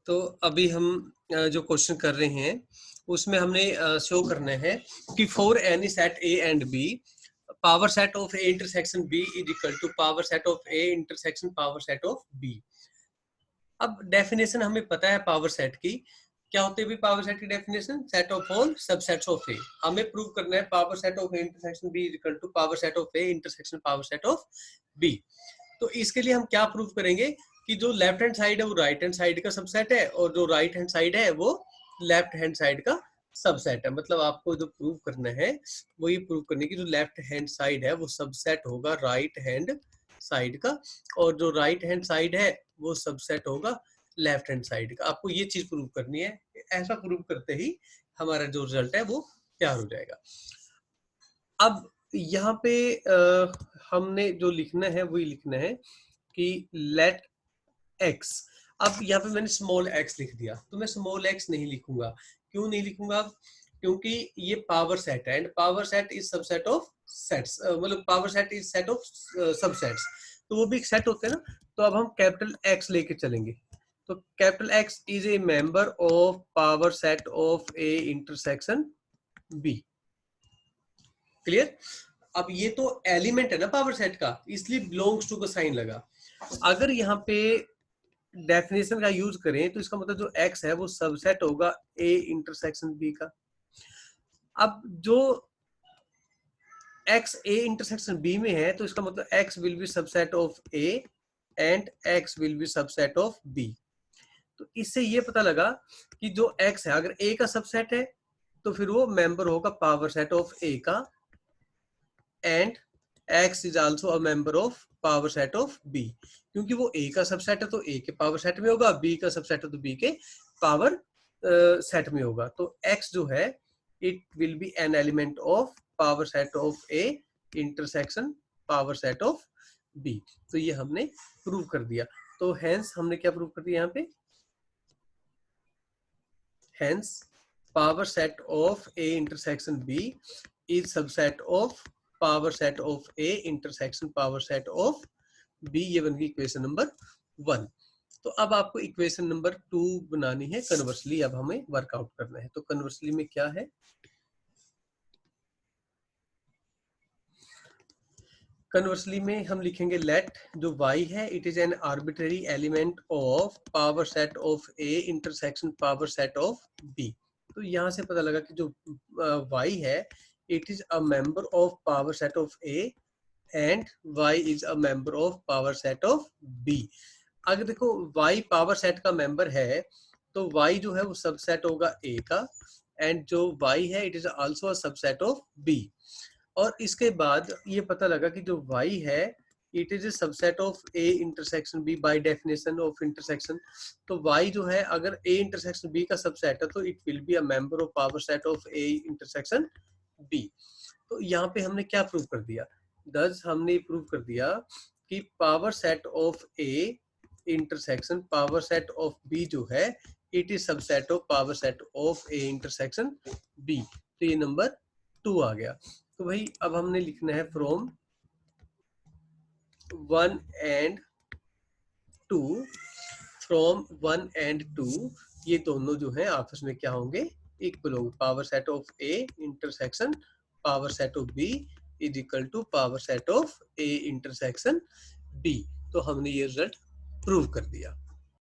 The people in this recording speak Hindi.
तो अभी हम जो क्वेश्चन कर रहे हैं उसमें हमने शो करना है कि for any set A and B power set of A intersection B is equal to power set of A intersection power set of B. अब डेफिनेशन हमें पता है पावर सेट की, क्या होती है भी पावर सेट की definition? Set of all subsets of A. हमें प्रूव करना है power set of A intersection B is equal to power set of A intersection power set of B. तो इसके लिए हम क्या प्रूव करेंगे कि जो लेफ्ट हैंड साइड है वो राइट हैंड साइड का सबसेट है और जो राइट हैंड साइड है वो लेफ्ट हैंड साइड का सबसेट है। मतलब आपको जो प्रूव करना है वो ये प्रूव करने की जो लेफ्ट हैंड साइड है वो सबसेट होगा राइट हैंड साइड का और जो राइट हैंड साइड है वो सबसेट होगा लेफ्ट हैंड साइड का। आपको ये चीज प्रूव करनी है। ऐसा प्रूव करते ही हमारा जो रिजल्ट है वो तैयार हो जाएगा। अब यहाँ पे हमने जो लिखना है वही लिखना है कि लेट एक्स। अब यहाँ पे मैंने स्मॉल एक्स लिख दिया तो मैं स्मॉल एक्स नहीं लिखूंगा। क्यों नहीं लिखूंगा? क्योंकि ये पावर सेट है and power set is subset of sets, मतलब power set is set of subsets, तो वो भी एक सेट होते हैं ना। तो अब हम कैपिटल एक्स लेके चलेंगे। तो capital X is a member of power set of A intersection B. Clear? अब ये तो एलिमेंट है ना पावर सेट का, इसलिए बिलोंग्स टू का साइन लगा। अगर यहाँ पे डेफिनेशन का यूज करें तो इसका मतलब जो x है वो सबसेट होगा a इंटरसेक्शन b का। अब जो x a इंटरसेक्शन b में है तो इसका मतलब x will be subset of a and x will be subset of b। तो इससे ये पता लगा कि जो x है अगर a का सबसेट है तो फिर वो मेंबर होगा पावर सेट ऑफ a का and x is also a member of power set of b। क्योंकि वो a का सबसेट है तो a के पावर सेट में होगा, b का सबसेट है तो b के पावर सेट में होगा। तो x जो है it will be an element of power set of a intersection power set of b। तो ये हमने प्रूव कर दिया। तो हेंस हमने क्या प्रूव कर दिया यहाँ पे? Hence power set of a intersection b is subset of power set of A intersection power set of B. ये बन गई इक्वेशन नंबर 1। तो अब आपको इक्वेशन नंबर 2 बनानी है कन्वर्सली। अब हमें वर्कआउट करना है। तो कन्वर्सली में क्या है? कन्वर्सली में हम लिखेंगे लेट जो y है it is an arbitrary element of power set of A intersection power set of b। तो यहाँ से पता लगा कि जो y है it is a member of power set of a and y is a member of power set of b। अगर देखो y पावर सेट का मेंबर है तो y जो है वो सबसेट होगा a का एंड जो y है it is also a subset of b। और इसके बाद ये पता लगा कि जो y है it is a subset of a intersection b by definition of intersection. तो y जो है अगर a इंटरसेक्शन b का सबसेट है तो it will be a member of power set of a intersection b। तो यहाँ पे हमने क्या प्रूव कर दिया? दस हमने प्रूव कर दिया कि power set of A intersection power set of B जो है it is subset of power set of A intersection B. तो ये नंबर 2 आ गया। तो भाई अब हमने लिखना है फ्रॉम 1 एंड 2। फ्रॉम 1 एंड 2 ये दोनों जो है आपस में क्या होंगे? इक्वल होंगे। Power set of A intersection power set of B is equal to power set of A intersection B. तो हमने ये रिजल्ट प्रूव कर दिया।